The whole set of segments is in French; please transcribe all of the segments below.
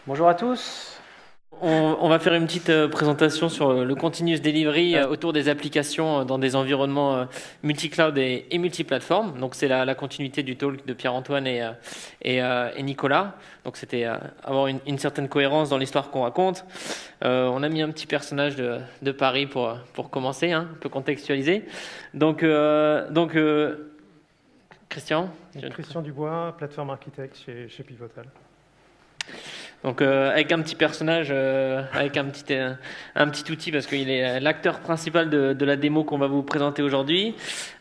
Bonjour à tous. On va faire une petite présentation sur le continuous delivery autour des applications dans des environnements multi-cloud et multi-plateformes. Donc c'est la continuité du talk de Pierre-Antoine et Nicolas. Donc c'était avoir une certaine cohérence dans l'histoire qu'on raconte. On a mis un petit personnage de Paris pour commencer, un peu contextualiser. Donc Christian. Christian Dubois, plateforme architecte chez Pivotal. Donc avec un petit personnage, avec un petit outil parce qu'il est l'acteur principal de la démo qu'on va vous présenter aujourd'hui.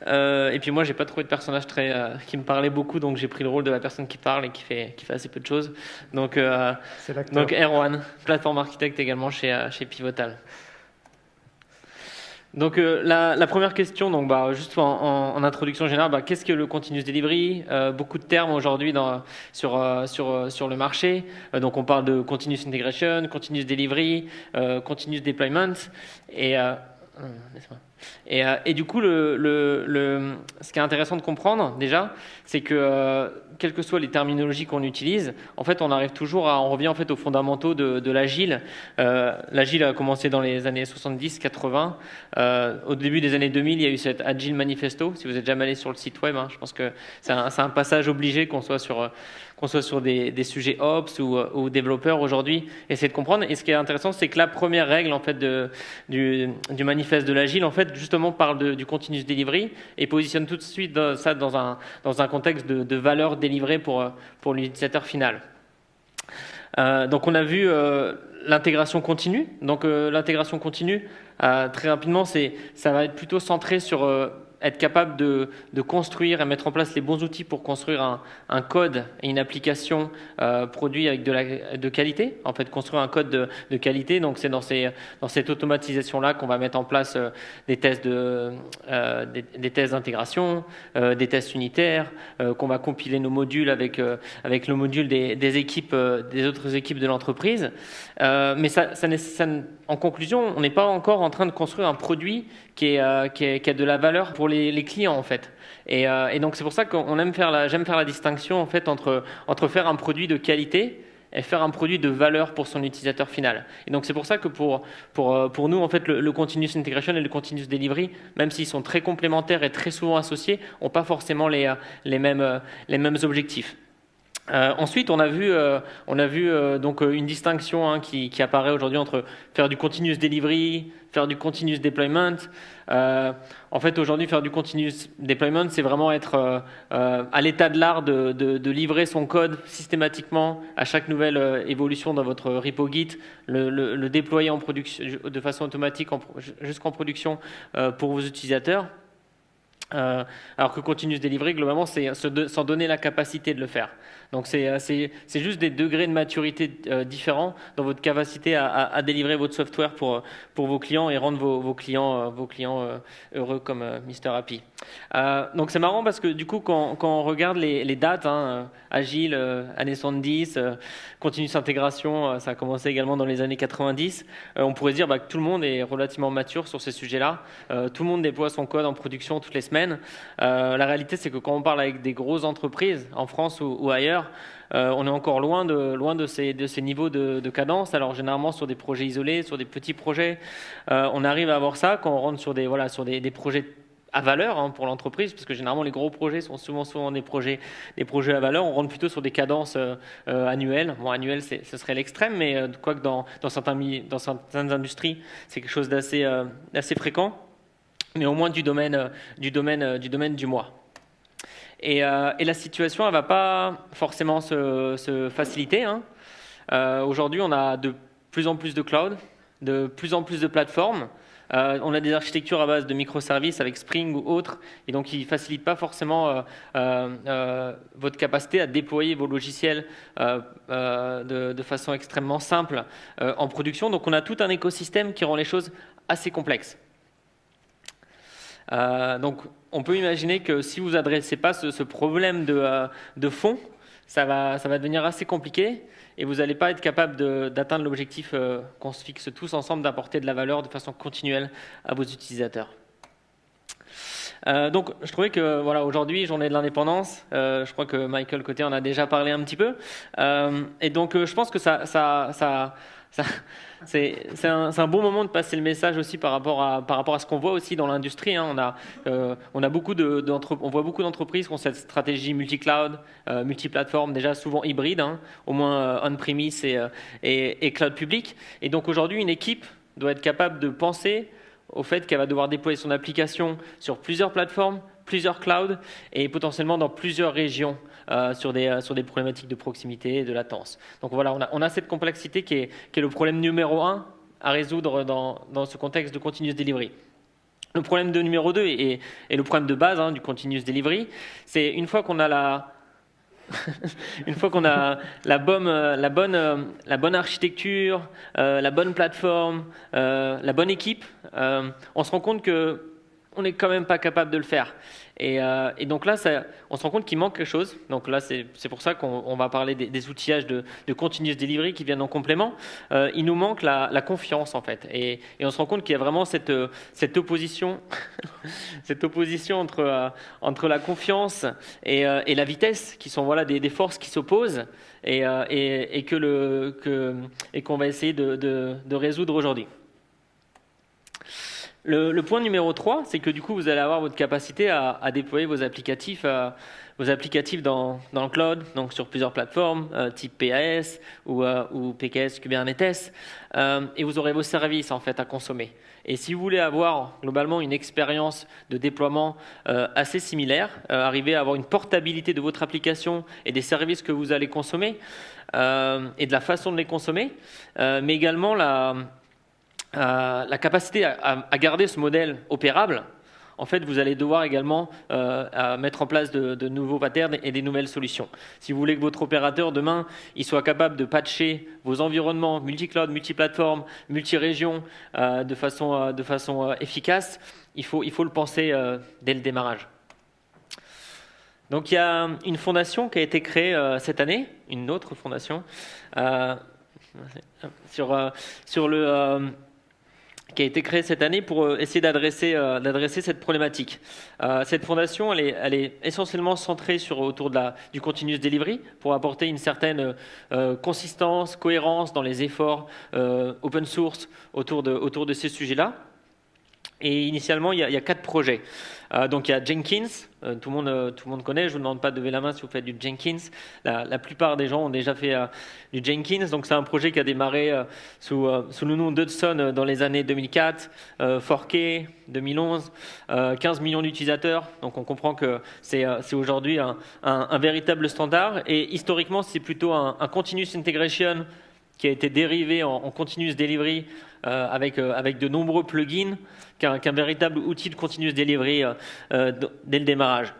Et puis moi j'ai pas trouvé de personnage qui me parlait beaucoup, donc j'ai pris le rôle de la personne qui parle et qui fait assez peu de choses. Donc Erwan, plateforme architecte également chez Pivotal. Donc la première question, donc juste en introduction générale, qu'est-ce que le continuous delivery? Beaucoup de termes aujourd'hui sur le marché. Donc on parle de continuous integration, continuous delivery, continuous deployment et du coup ce qui est intéressant de comprendre déjà, c'est que quelles que soient les terminologies qu'on utilise, en fait on revient en fait aux fondamentaux de l'agile. L'agile a commencé dans les années 70-80. Au début des années 2000, il y a eu cet Agile Manifesto. Si vous êtes jamais allé sur le site web, je pense que c'est un passage obligé qu'on soit sur des sujets Ops ou développeurs aujourd'hui, essayer de comprendre. Et ce qui est intéressant, c'est que la première règle en fait du manifeste de l'agile, en fait, justement parle du continuous delivery et positionne tout de suite ça dans un contexte de valeur délivrée pour l'utilisateur final. Donc on a vu l'intégration continue. Donc l'intégration continue, très rapidement, ça va être plutôt centré sur être capable de construire et mettre en place les bons outils pour construire un code et une application produit avec de qualité. En fait, construire un code de qualité. Donc c'est dans cette automatisation-là qu'on va mettre en place des tests d'intégration, des tests unitaires, qu'on va compiler nos modules avec le module des équipes, des autres équipes de l'entreprise. Mais en conclusion, on n'est pas encore en train de construire un produit qui a de la valeur pour les clients en fait. Et donc c'est pour ça que j'aime faire la distinction en fait entre faire un produit de qualité et faire un produit de valeur pour son utilisateur final. Et donc c'est pour ça que pour nous en fait le continuous integration et le continuous delivery, même s'ils sont très complémentaires et très souvent associés, n'ont pas forcément les mêmes objectifs. Ensuite, on a vu donc une distinction qui apparaît aujourd'hui entre faire du continuous delivery, faire du continuous deployment. En fait, aujourd'hui, faire du continuous deployment, c'est vraiment être à l'état de l'art de livrer son code systématiquement à chaque nouvelle évolution dans votre repo Git, le déployer en production de façon automatique jusqu'en production pour vos utilisateurs. Alors que continuous delivery, globalement, c'est s'en donner la capacité de le faire. Donc c'est juste des degrés de maturité différents dans votre capacité à délivrer votre software pour vos clients et rendre vos clients heureux comme Mr. Happy. Donc c'est marrant parce que du coup quand on regarde les dates, Agile, années 70, continuous intégration, ça a commencé également dans les années 90, on pourrait se dire que tout le monde est relativement mature sur ces sujets-là. Tout le monde déploie son code en production toutes les semaines. La réalité, c'est que quand on parle avec des grosses entreprises en France ou ailleurs, on est encore loin de ces niveaux de cadence. Alors généralement sur des projets isolés, sur des petits projets, on arrive à avoir ça quand on rentre sur des projets à valeur pour l'entreprise, parce que généralement les gros projets sont souvent des projets à valeur. On rentre plutôt sur des cadences annuelles. Bon, annuel, ce serait l'extrême, mais quoique dans certaines industries, c'est quelque chose d'assez fréquent, mais au moins du domaine du mois. Et la situation, elle va pas forcément se faciliter. Aujourd'hui, on a de plus en plus de cloud, de plus en plus de plateformes. On a des architectures à base de microservices avec Spring ou autres, et donc ils ne facilitent pas forcément votre capacité à déployer vos logiciels de façon extrêmement simple en production. Donc on a tout un écosystème qui rend les choses assez complexes. Donc on peut imaginer que si vous n'adressez pas ce problème de fond, ça va devenir assez compliqué et vous n'allez pas être capable d'atteindre l'objectif qu'on se fixe tous ensemble d'apporter de la valeur de façon continuelle à vos utilisateurs. Donc, je trouvais que voilà, aujourd'hui, journée de l'indépendance, je crois que Michael Côté en a déjà parlé un petit peu. Et donc, je pense que c'est un bon moment de passer le message aussi par rapport à ce qu'on voit aussi dans l'industrie. Hein. On voit beaucoup d'entreprises qui ont cette stratégie multi-cloud, multi-plateforme, déjà souvent hybride, hein, au moins on-premise et cloud public. Et donc, aujourd'hui, une équipe doit être capable de penser au fait qu'elle va devoir déployer son application sur plusieurs plateformes, plusieurs clouds et potentiellement dans plusieurs régions sur des problématiques de proximité et de latence. Donc voilà, on a cette complexité qui est le problème numéro 1 à résoudre dans ce contexte de continuous delivery. Le problème de numéro 2 et le problème de base du continuous delivery, c'est une fois qu'on a la bonne architecture, la bonne plateforme, la bonne équipe, on se rend compte qu'on n'est quand même pas capable de le faire. Et donc là, on se rend compte qu'il manque quelque chose. Donc là, c'est pour ça qu'on va parler des outillages de continuous delivery qui viennent en complément. Il nous manque la confiance en fait. Et on se rend compte qu'il y a vraiment cette opposition, cette opposition entre la confiance et la vitesse, qui sont voilà des forces qui s'opposent et qu'on va essayer de résoudre aujourd'hui. Le point numéro 3, c'est que du coup, vous allez avoir votre capacité à déployer vos applicatifs dans le cloud, donc sur plusieurs plateformes, type PAS ou PKS Kubernetes, et vous aurez vos services en fait à consommer. Et si vous voulez avoir globalement une expérience de déploiement assez similaire, arriver à avoir une portabilité de votre application et des services que vous allez consommer, et de la façon de les consommer, mais également la capacité à garder ce modèle opérable, en fait, vous allez devoir également mettre en place de nouveaux patterns et des nouvelles solutions. Si vous voulez que votre opérateur, demain, il soit capable de patcher vos environnements multi-cloud, multi-plateforme, multi-région de façon efficace, il faut le penser dès le démarrage. Donc, il y a une fondation qui a été créée cette année, une autre fondation, qui a été créée cette année pour essayer d'adresser cette problématique. Cette fondation, elle est essentiellement centrée autour du continuous delivery pour apporter une certaine consistance, cohérence dans les efforts open source autour de ces sujets-là. Et initialement, il y a 4 projets. Donc il y a Jenkins, tout le monde connaît, je ne vous demande pas de lever la main si vous faites du Jenkins. La plupart des gens ont déjà fait du Jenkins, donc c'est un projet qui a démarré sous le nom d'Hudson dans les années 2004, 4K, 2011, 15 millions d'utilisateurs, donc on comprend que c'est aujourd'hui un véritable standard, et historiquement c'est plutôt un continuous integration qui a été dérivé en continuous delivery avec de nombreux plugins, qu'un véritable outil de continuous delivery dès le démarrage.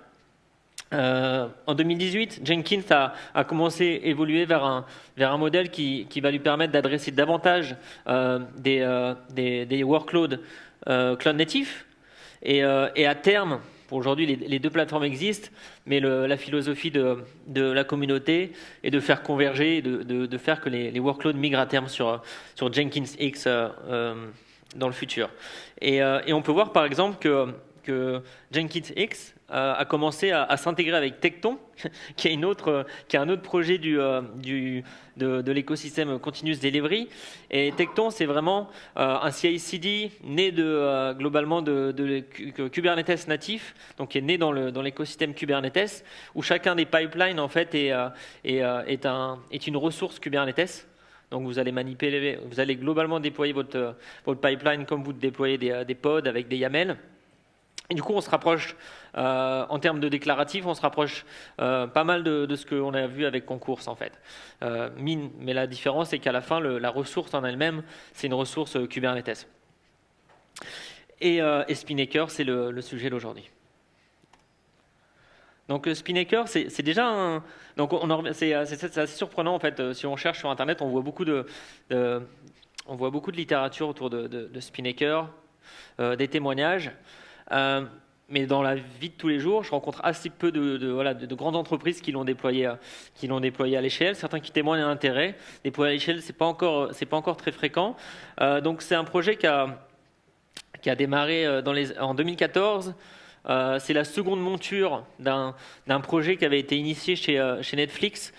En 2018, Jenkins a commencé à évoluer vers un modèle qui va lui permettre d'adresser davantage des workloads cloud natifs, et à terme, pour aujourd'hui, les 2 plateformes existent, mais la philosophie de la communauté est de faire converger, de faire que les workloads migrent à terme sur Jenkins X dans le futur. Et on peut voir par exemple que Jenkins X a commencé à s'intégrer avec Tekton, qui est un autre projet de l'écosystème Continuous Delivery. Et Tekton, c'est vraiment un CI/CD né globalement de Kubernetes natif, donc qui est né dans l'écosystème Kubernetes, où chacun des pipelines en fait est une ressource Kubernetes. Donc vous allez globalement déployer votre pipeline comme vous déployez des pods avec des YAML. Et du coup, on se rapproche, en termes de déclaratif, on se rapproche pas mal de ce qu'on a vu avec Concourse, en fait. Mais la différence, c'est qu'à la fin, la ressource en elle-même, c'est une ressource Kubernetes. Et Spinnaker, c'est le sujet d'aujourd'hui. Donc Spinnaker, c'est déjà c'est assez surprenant, en fait. Si on cherche sur Internet, on voit beaucoup de littérature autour de Spinnaker, des témoignages. Mais dans la vie de tous les jours, je rencontre assez peu de grandes entreprises qui l'ont déployé à l'échelle. Certains qui témoignent un intérêt. Déployer à l'échelle, c'est pas encore très fréquent. Donc c'est un projet qui a démarré en 2014 c'est la seconde monture d'un projet qui avait été initié chez Netflix,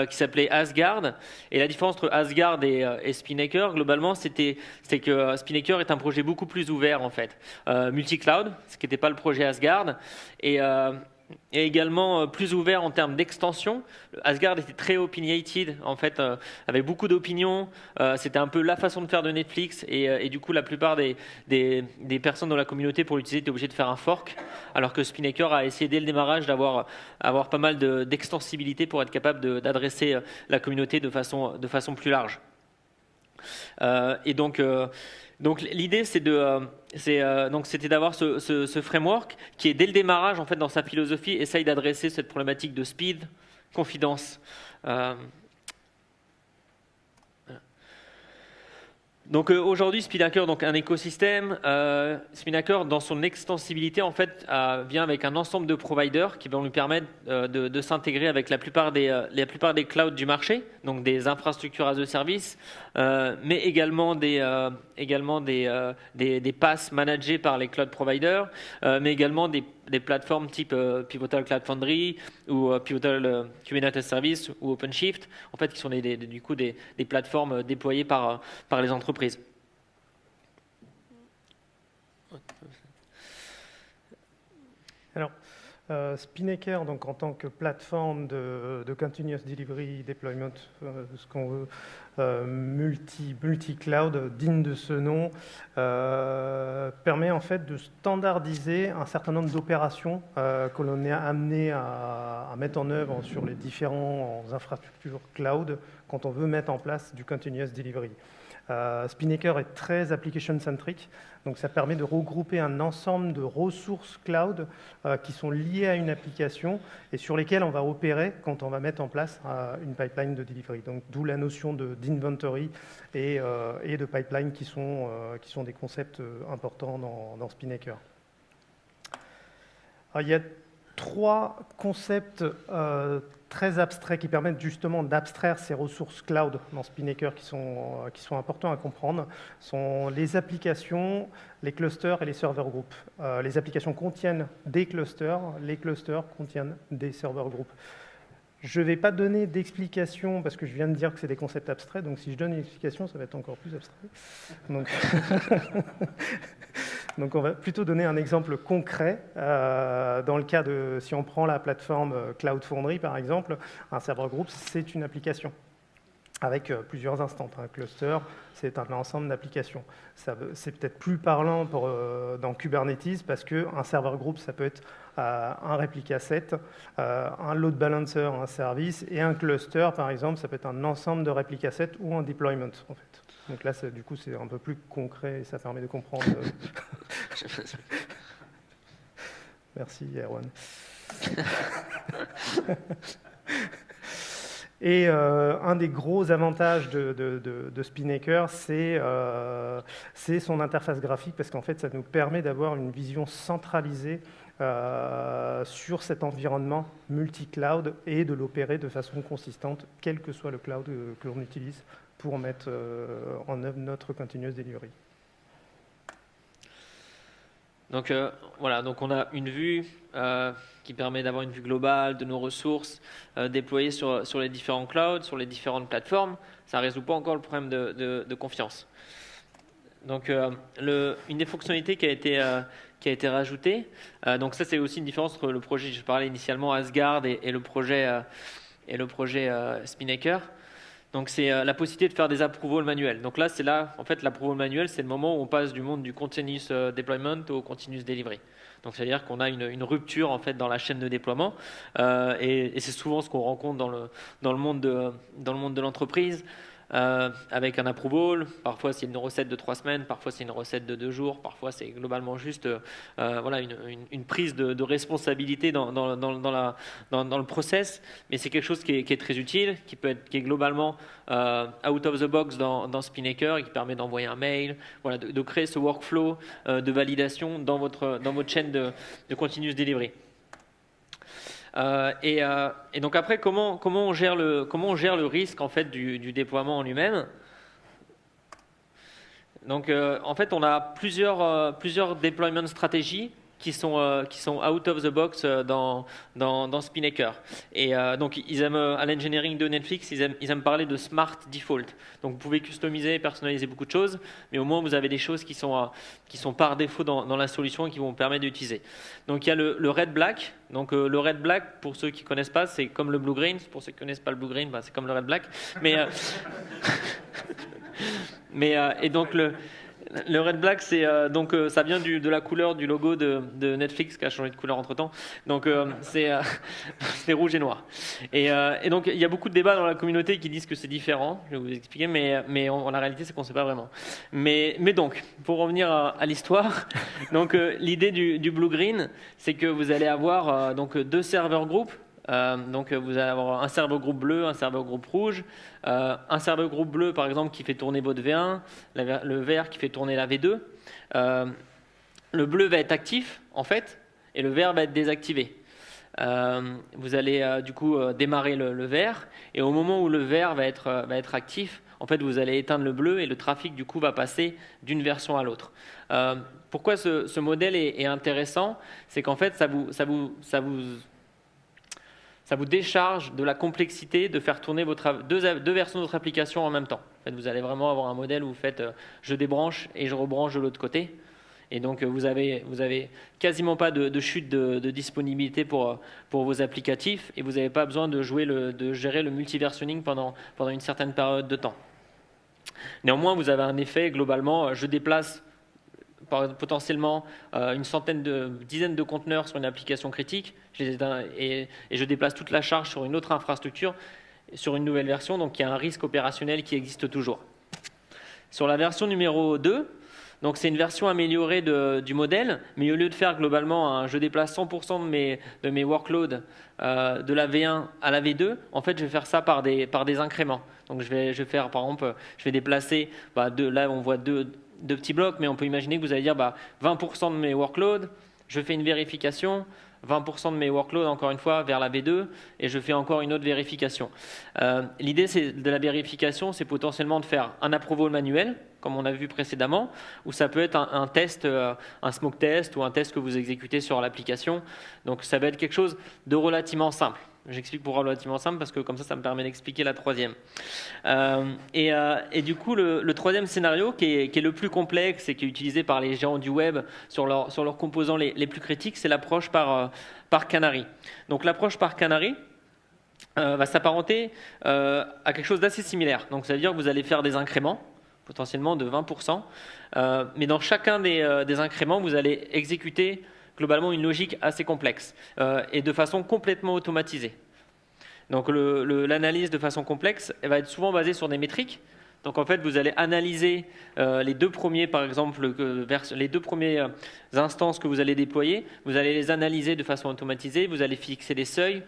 qui s'appelait Asgard. Et la différence entre Asgard et Spinnaker, globalement, c'est que Spinnaker est un projet beaucoup plus ouvert, en fait. Multi-cloud, ce qui n'était pas le projet Asgard. Et également plus ouvert en termes d'extension. Asgard était très opinionated, en fait, avec beaucoup d'opinions. C'était un peu la façon de faire de Netflix, et du coup, la plupart des personnes dans la communauté pour l'utiliser étaient obligées de faire un fork, alors que Spinnaker a essayé dès le démarrage d'avoir pas mal d'extensibilité pour être capable d'adresser la communauté de façon plus large. Et donc l'idée, c'était d'avoir ce framework qui est dès le démarrage, en fait, dans sa philosophie, essaye d'adresser cette problématique de speed, confidence. Donc aujourd'hui, Spinnaker, donc un écosystème. Spinnaker, dans son extensibilité, en fait, vient avec un ensemble de providers qui vont lui permettre de s'intégrer avec la plupart des clouds du marché, donc des infrastructures as a service, mais également des PaaS managés par les cloud providers, mais également des plateformes type Pivotal Cloud Foundry ou Pivotal Kubernetes Service ou OpenShift, en fait, qui sont du coup des plateformes déployées par les entreprises. Alors, Spinnaker, donc en tant que plateforme de continuous delivery deployment, ce qu'on veut, multi-cloud, digne de ce nom, permet en fait de standardiser un certain nombre d'opérations que l'on est amené à mettre en œuvre sur les différentes infrastructures cloud quand on veut mettre en place du continuous delivery. Spinnaker est très application-centric, donc ça permet de regrouper un ensemble de ressources cloud qui sont liées à une application et sur lesquelles on va opérer quand on va mettre en place une pipeline de delivery. Donc d'où la notion d'inventory et de pipeline qui sont des concepts importants dans Spinnaker. Alors, il y a 3 concepts très abstraits qui permettent justement d'abstraire ces ressources cloud dans Spinnaker qui sont importants à comprendre, sont les applications, les clusters et les server groups. Les applications contiennent des clusters, les clusters contiennent des server groups. Je ne vais pas donner d'explication parce que je viens de dire que c'est des concepts abstraits, donc si je donne une explication, ça va être encore plus abstrait. Donc on va plutôt donner un exemple concret. Dans le cas de, si on prend la plateforme Cloud Foundry par exemple, un server group, c'est une application avec plusieurs instances. Un cluster, c'est un ensemble d'applications. C'est peut-être plus parlant dans Kubernetes parce qu'un server group, ça peut être un réplica set, un load balancer, un service, et un cluster, par exemple, ça peut être un ensemble de réplica set ou un deployment, en fait. Donc là, du coup, c'est un peu plus concret et ça permet de comprendre. Merci, Erwan. Et un des gros avantages de Spinnaker, c'est son interface graphique, parce qu'en fait, ça nous permet d'avoir une vision centralisée sur cet environnement multi-cloud et de l'opérer de façon consistante, quel que soit le cloud que l'on utilise pour mettre en œuvre notre continuous delivery. Donc voilà, donc on a une vue qui permet d'avoir une vue globale de nos ressources déployées sur les différents clouds, sur les différentes plateformes. Ça ne résout pas encore le problème de confiance. Donc une des fonctionnalités qui a été rajoutée, donc ça c'est aussi une différence entre le projet, je parlais initialement Asgard et le projet Spinnaker. Donc c'est la possibilité de faire des approvals manuels. Donc là, en fait, l'approval manuel, c'est le moment où on passe du monde du continuous deployment au continuous delivery. Donc c'est-à-dire qu'on a une rupture en fait dans la chaîne de déploiement, et c'est souvent ce qu'on rencontre dans le monde de l'entreprise. Avec un approval, parfois c'est une recette de 3 semaines, parfois c'est une recette de 2 jours, parfois c'est globalement juste voilà, une prise de responsabilité dans le process, mais c'est quelque chose qui est très utile, qui est globalement out of the box dans Spinnaker et qui permet d'envoyer un mail, voilà, de créer ce workflow de validation dans votre chaîne de continuous delivery. Et donc après, comment on gère le risque en fait du déploiement en lui-même. Donc en fait, on a plusieurs deployment stratégies qui sont out of the box dans Spinnaker. Et donc ils aiment à l'engineering de Netflix, ils aiment parler de smart default. Donc vous pouvez customiser, personnaliser beaucoup de choses, mais au moins vous avez des choses qui sont par défaut dans la solution et qui vont vous permettre d'utiliser. Donc il y a le red black. Donc le red black, pour ceux qui connaissent pas, c'est comme le blue green. Pour ceux qui connaissent pas le blue green, bah, c'est comme le red black. Et donc le red black, c'est ça vient de la couleur du logo de Netflix qui a changé de couleur entre temps. Donc c'est rouge et noir. Et donc il y a beaucoup de débats dans la communauté qui disent que c'est différent. Je vais vous expliquer, mais la réalité c'est qu'on ne sait pas vraiment. Mais donc pour revenir à l'histoire, donc l'idée du blue green, c'est que vous allez avoir donc deux serveurs groupes. Donc vous allez avoir un serveur groupe bleu, un serveur groupe rouge, un serveur groupe bleu par exemple qui fait tourner votre V1, le vert qui fait tourner la V2. Le bleu va être actif en fait et le vert va être désactivé. Vous allez du coup démarrer le vert et au moment où le vert va être actif, en fait vous allez éteindre le bleu et le trafic du coup va passer d'une version à l'autre. Pourquoi ce modèle est intéressant, c'est qu'en fait ça vous décharge de la complexité de faire tourner deux versions de votre application en même temps. En fait, vous allez vraiment avoir un modèle où vous faites je débranche et je rebranche de l'autre côté. Et donc vous avez quasiment pas de chute de disponibilité pour vos applicatifs et vous n'avez pas besoin de gérer le multiversionning pendant une certaine période de temps. Néanmoins, vous avez un effet globalement, je déplace potentiellement une dizaine de conteneurs sur une application critique et je déplace toute la charge sur une autre infrastructure, sur une nouvelle version, donc il y a un risque opérationnel qui existe toujours. Sur la version numéro 2, donc c'est une version améliorée du modèle, mais au lieu de faire globalement je déplace 100% de mes workloads de la V1 à la V2, en fait je vais faire ça par des incréments. Donc je vais faire par exemple, je vais déplacer, là on voit deux petits blocs, mais on peut imaginer que vous allez dire 20% de mes workloads, je fais une vérification, 20% de mes workloads encore une fois vers la V2 et je fais encore une autre vérification. L'idée de la vérification, c'est potentiellement de faire un approval manuel, comme on a vu précédemment, ou ça peut être un test, un smoke test ou un test que vous exécutez sur l'application. Donc ça va être quelque chose de relativement simple. J'explique pour relativement simple parce que comme ça me permet d'expliquer la troisième. Et du coup, le troisième scénario qui est le plus complexe et qui est utilisé par les géants du web sur leurs composants les plus critiques, c'est l'approche par canary. Donc l'approche par canary va s'apparenter à quelque chose d'assez similaire. Donc ça veut dire que vous allez faire des incréments, potentiellement de 20%, mais dans chacun des incréments, vous allez exécuter globalement une logique assez complexe et de façon complètement automatisée. Donc l'analyse de façon complexe, elle va être souvent basée sur des métriques. Donc en fait, vous allez analyser les deux premiers, par exemple, les deux premières instances que vous allez déployer. Vous allez les analyser de façon automatisée. Vous allez fixer des seuils.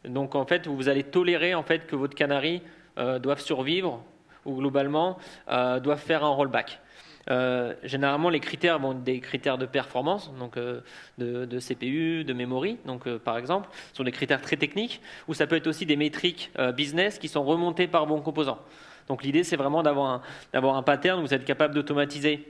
Donc en fait, vous allez tolérer en fait que votre canary doive survivre ou globalement doivent faire un rollback. Généralement, les critères vont être des critères de performance, donc de CPU, de memory, donc par exemple, sont des critères très techniques, ou ça peut être aussi des métriques business qui sont remontées par bon composant. Donc l'idée, c'est vraiment d'avoir un pattern où vous êtes capable d'automatiser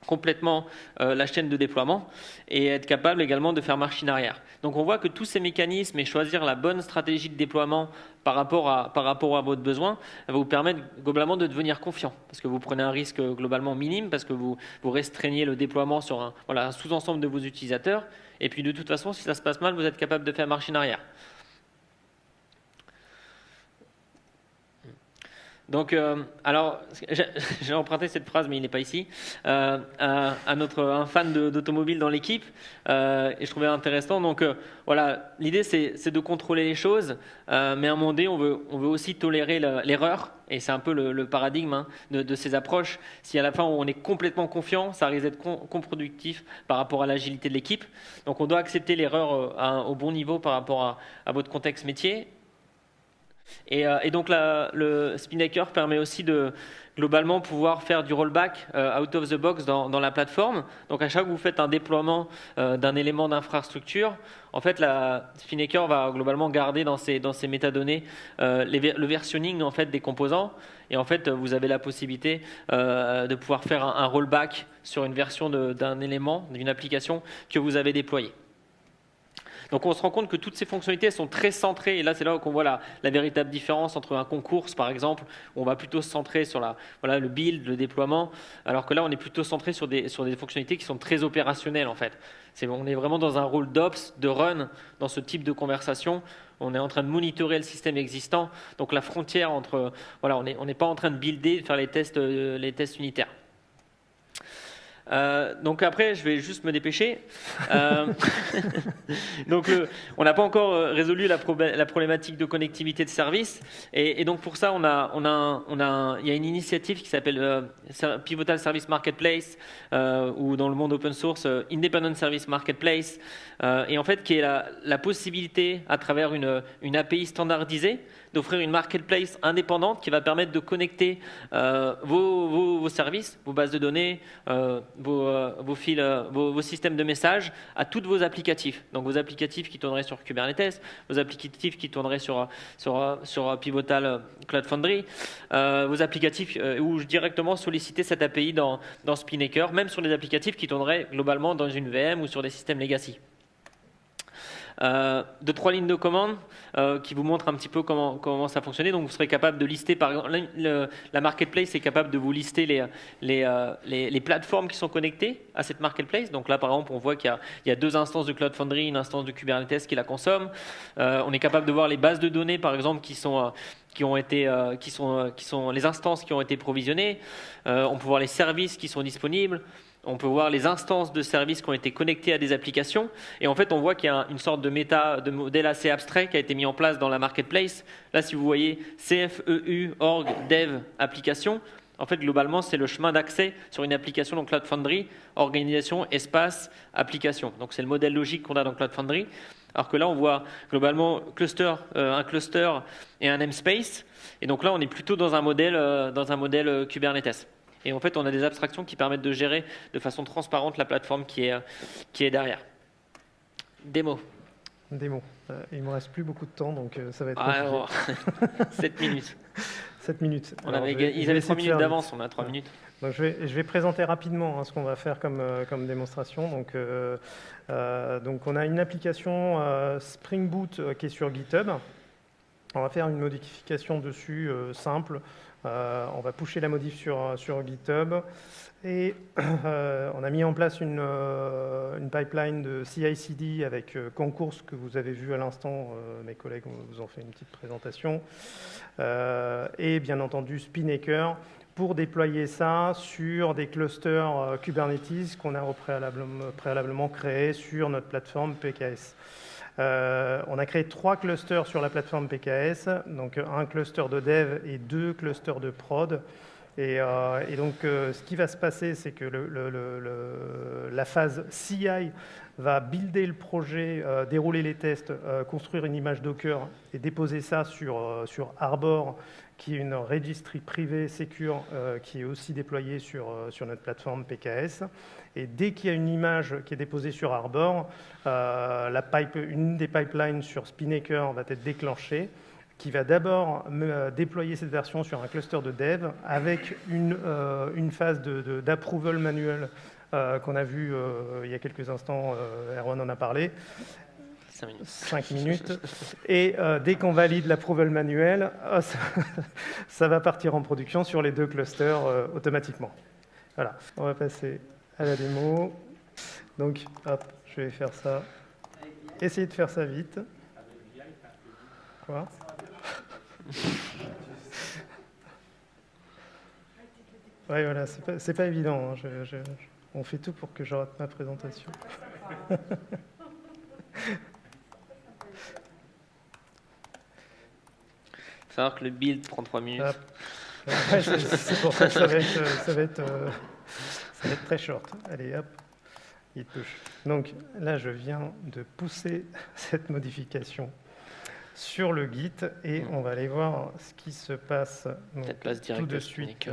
complètement la chaîne de déploiement et être capable également de faire machine arrière. Donc on voit que tous ces mécanismes et choisir la bonne stratégie de déploiement par rapport à votre besoin va vous permettre globalement de devenir confiant parce que vous prenez un risque globalement minime parce que vous restreignez le déploiement sur un sous-ensemble de vos utilisateurs et puis de toute façon si ça se passe mal vous êtes capable de faire machine arrière. Donc, alors, j'ai emprunté cette phrase, mais il n'est pas ici, un fan d'automobile dans l'équipe, et je trouvais intéressant. Donc, voilà, l'idée c'est de contrôler les choses, mais à un moment donné, on veut aussi tolérer l'erreur, et c'est un peu le paradigme de ces approches. Si à la fin on est complètement confiant, ça risque d'être contre-productif par rapport à l'agilité de l'équipe. Donc, on doit accepter l'erreur au bon niveau par rapport à votre contexte métier. Et donc le Spinnaker permet aussi de globalement pouvoir faire du rollback out of the box dans la plateforme. Donc à chaque fois que vous faites un déploiement d'un élément d'infrastructure, en fait la Spinnaker va globalement garder dans ses métadonnées le versionning en fait des composants et en fait, vous avez la possibilité de pouvoir faire un rollback sur une version d'un élément, d'une application que vous avez déployée. Donc on se rend compte que toutes ces fonctionnalités sont très centrées, et là c'est là qu'on voit la véritable différence entre un concours par exemple, où on va plutôt se centrer sur le build, le déploiement, alors que là on est plutôt centré sur des fonctionnalités qui sont très opérationnelles en fait. On est vraiment dans un rôle d'ops, de run, dans ce type de conversation. On est en train de monitorer le système existant, donc la frontière entre, on n'est pas en train de builder, de faire les tests unitaires. Donc après, je vais juste me dépêcher. Donc on n'a pas encore résolu la problématique de connectivité de service, et donc pour ça, il y a une initiative qui s'appelle Pivotal Service Marketplace, ou dans le monde open source, Independent Service Marketplace, et en fait qui est la possibilité, à travers une API standardisée, d'offrir une marketplace indépendante qui va permettre de connecter vos services, vos bases de données, vos systèmes de messages à tous vos applicatifs. Donc vos applicatifs qui tourneraient sur Kubernetes, vos applicatifs qui tourneraient sur Pivotal Cloud Foundry, vos applicatifs où directement solliciter cette API dans Spinnaker, même sur les applicatifs qui tourneraient globalement dans une VM ou sur des systèmes legacy. 2-3 lignes de commande qui vous montrent un petit peu comment ça fonctionnait. Donc vous serez capable de lister, par exemple, la marketplace est capable de vous lister les plateformes qui sont connectées à cette marketplace. Donc là, par exemple, on voit qu'il y a 2 instances de Cloud Foundry, une instance de Kubernetes qui la consomme. On est capable de voir les bases de données, par exemple, qui sont les instances qui ont été provisionnées. On peut voir les services qui sont disponibles. On peut voir les instances de services qui ont été connectées à des applications. Et en fait, on voit qu'il y a une sorte de modèle assez abstrait qui a été mis en place dans la marketplace. Là, si vous voyez CFEU, org, dev, application, en fait, globalement, c'est le chemin d'accès sur une application dans Cloud Foundry, organisation, espace, application. Donc, c'est le modèle logique qu'on a dans Cloud Foundry. Alors que là, on voit globalement un cluster et un namespace. Et donc là, on est plutôt dans un modèle Kubernetes. Et en fait, on a des abstractions qui permettent de gérer de façon transparente la plateforme qui est derrière. Démo. Il ne me reste plus beaucoup de temps, donc ça va être 7 minutes. 7 minutes. Ils avaient 3 minutes d'avance, on a 3 minutes. Donc je vais présenter rapidement ce qu'on va faire comme démonstration. Donc on a une application Spring Boot qui est sur GitHub. On va faire une modification dessus simple. On va pusher la modif sur GitHub et on a mis en place une pipeline de CI/CD avec Concours que vous avez vu à l'instant. Mes collègues vous ont fait une petite présentation et bien entendu Spinnaker pour déployer ça sur des clusters Kubernetes qu'on a préalablement créés sur notre plateforme PKS. On a créé 3 clusters sur la plateforme PKS, donc un cluster de dev et 2 clusters de prod. Et donc, ce qui va se passer, c'est que la phase CI va builder le projet, dérouler les tests, construire une image Docker et déposer ça sur Arbor, qui est une registry privée secure qui est aussi déployée sur notre plateforme PKS. Et dès qu'il y a une image qui est déposée sur Arbor, une des pipelines sur Spinnaker va être déclenchée, qui va d'abord déployer cette version sur un cluster de dev avec une phase d'approval manuel qu'on a vu il y a quelques instants, Erwan en a parlé. 5 minutes. Et dès qu'on valide l'approval manuel, ça va partir en production sur les 2 clusters automatiquement. Voilà, on va passer à la démo. Donc, hop, je vais faire ça. Essayez de faire ça vite. Quoi ? Ouais, voilà, c'est pas évident. Hein. On fait tout pour que je rate ma présentation. Il faut savoir que le build prend 3 minutes. Ouais, c'est pour ça que ça va être très short. Allez, hop, il push. Donc là, je viens de pousser cette modification sur le Git et on va aller voir ce qui se passe tout de suite.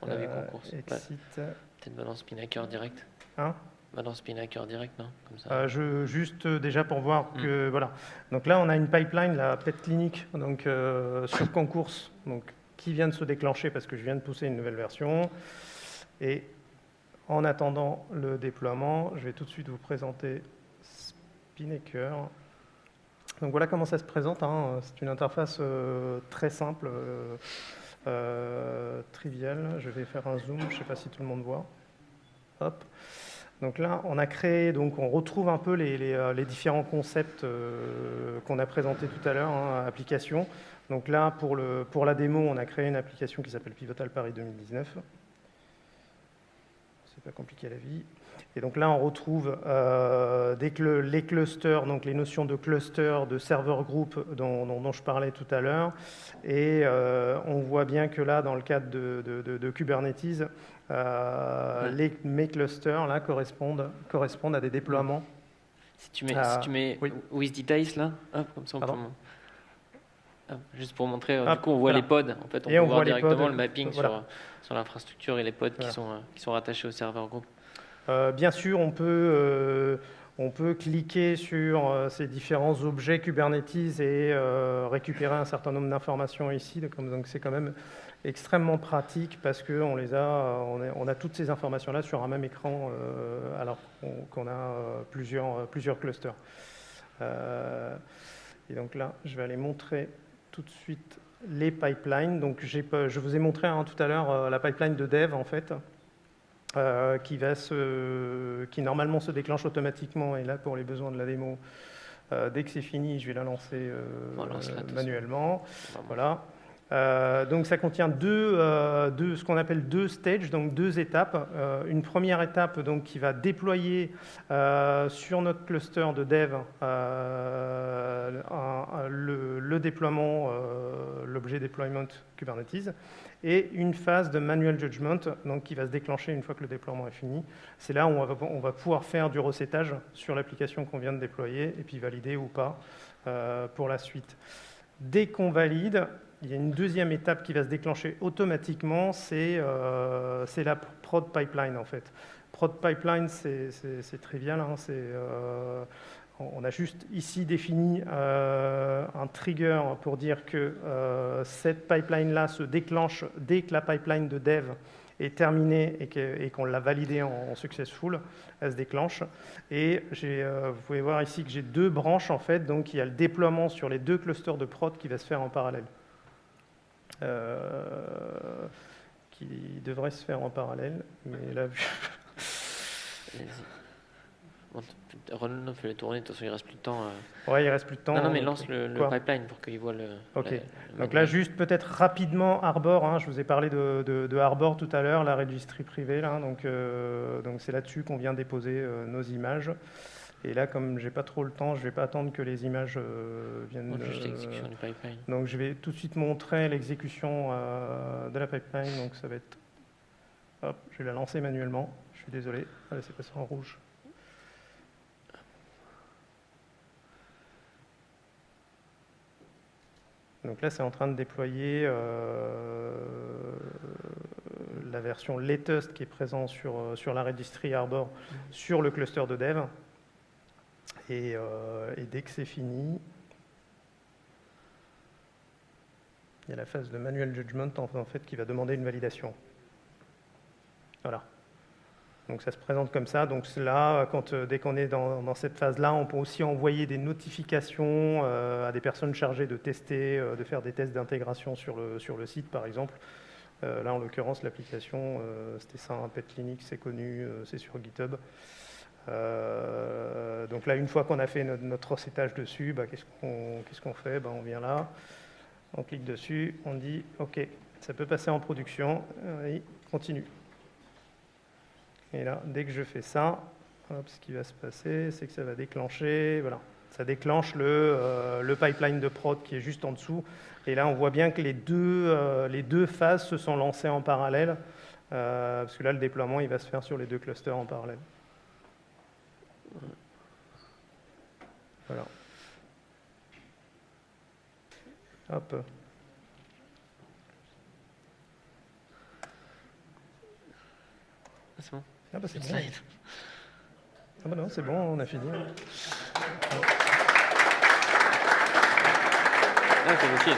On avait concours. Exit. Peut-être balance Spinnaker direct. Hein ? Balance Spinnaker direct, non ? Comme ça. Juste déjà pour voir que voilà. Donc là, on a une pipeline, la PET clinique, donc sur Concours. Donc qui vient de se déclencher parce que je viens de pousser une nouvelle version. Et en attendant le déploiement, je vais tout de suite vous présenter Spinnaker. Donc voilà comment ça se présente, hein. C'est une interface très simple, triviale. Je vais faire un zoom, je ne sais pas si tout le monde voit. Hop. Donc là, on a créé, donc on retrouve un peu les différents concepts qu'on a présentés tout à l'heure, hein, applications. Donc là, pour la démo, on a créé une application qui s'appelle Pivotal Paris 2019. C'est pas compliqué à la vie. Et donc là, on retrouve les clusters, donc les notions de cluster, de serveur groupe dont je parlais tout à l'heure. Et on voit bien que là, dans le cadre de Kubernetes, mes clusters là, correspondent à des déploiements. Si tu mets oui. With Details, là, hop, comme ça on peut... Juste pour montrer, du coup on voit les pods, en fait on peut voir directement le mapping sur l'infrastructure et les pods qui sont rattachés au serveur groupe. Bien sûr, on peut cliquer sur ces différents objets Kubernetes et récupérer un certain nombre d'informations ici. Donc c'est quand même extrêmement pratique parce qu'on a toutes ces informations-là sur un même écran alors qu'on a plusieurs clusters. Et donc là, je vais aller montrer tout de suite les pipelines. Donc je vous ai montré tout à l'heure la pipeline de dev en fait. Qui normalement se déclenche automatiquement, et là pour les besoins de la démo, dès que c'est fini, je vais la lancer manuellement. Voilà. Donc ça contient ce qu'on appelle deux stages, donc deux étapes. Une première étape donc, qui va déployer sur notre cluster de dev le déploiement, l'objet deployment Kubernetes, et une phase de manual judgment donc, qui va se déclencher une fois que le déploiement est fini. C'est là où on va pouvoir faire du recettage sur l'application qu'on vient de déployer et puis valider ou pas pour la suite. Dès qu'on valide, il y a une deuxième étape qui va se déclencher automatiquement, c'est la prod pipeline en fait. Prod pipeline, c'est trivial, hein, on a juste ici défini un trigger pour dire que cette pipeline-là se déclenche dès que la pipeline de dev est terminée et qu'on l'a validée en successful, elle se déclenche. Et vous pouvez voir ici que j'ai deux branches en fait, donc il y a le déploiement sur les deux clusters de prod qui va se faire en parallèle. Qui devrait se faire en parallèle, mais là... Renaud fait le tourner, de toute façon il reste plus de temps. Ouais, il reste plus de temps. Non mais lance le pipeline pour qu'il voit le... Ok. Donc là, juste peut-être rapidement Arbor. Hein, je vous ai parlé de Arbor tout à l'heure, la registry privée. Là, donc c'est là-dessus qu'on vient déposer nos images. Et là, comme j'ai pas trop le temps, je vais pas attendre que les images viennent. Juste l'exécution du pipeline. Donc je vais tout de suite montrer l'exécution de la pipeline. Donc ça va être... Hop, je vais la lancer manuellement. Je suis désolé. Allez, c'est passé en rouge. Donc là, c'est en train de déployer la version latest qui est présente sur la registry Arbor sur le cluster de dev. Et dès que c'est fini, il y a la phase de manual judgment en fait, qui va demander une validation. Voilà. Donc ça se présente comme ça. Donc là, dès qu'on est dans cette phase-là, on peut aussi envoyer des notifications à des personnes chargées de tester, de faire des tests d'intégration sur le site, par exemple. Là, en l'occurrence, l'application, c'était ça, un Pet Linux, c'est connu, c'est sur GitHub. Donc là, une fois qu'on a fait notre recettage dessus, qu'est-ce qu'on fait? On vient là, on clique dessus, on dit « OK, ça peut passer en production, et continue ». Et là, dès que je fais ça, ce qui va se passer, c'est que ça va déclencher, voilà, ça déclenche le pipeline de prod qui est juste en dessous. Et là, on voit bien que les deux phases se sont lancées en parallèle, parce que là, le déploiement, il va se faire sur les deux clusters en parallèle. Voilà. Hop. C'est bon. Ah bah c'est bon. Ah bah non, c'est bon, on a fini. Ah, c'est facile.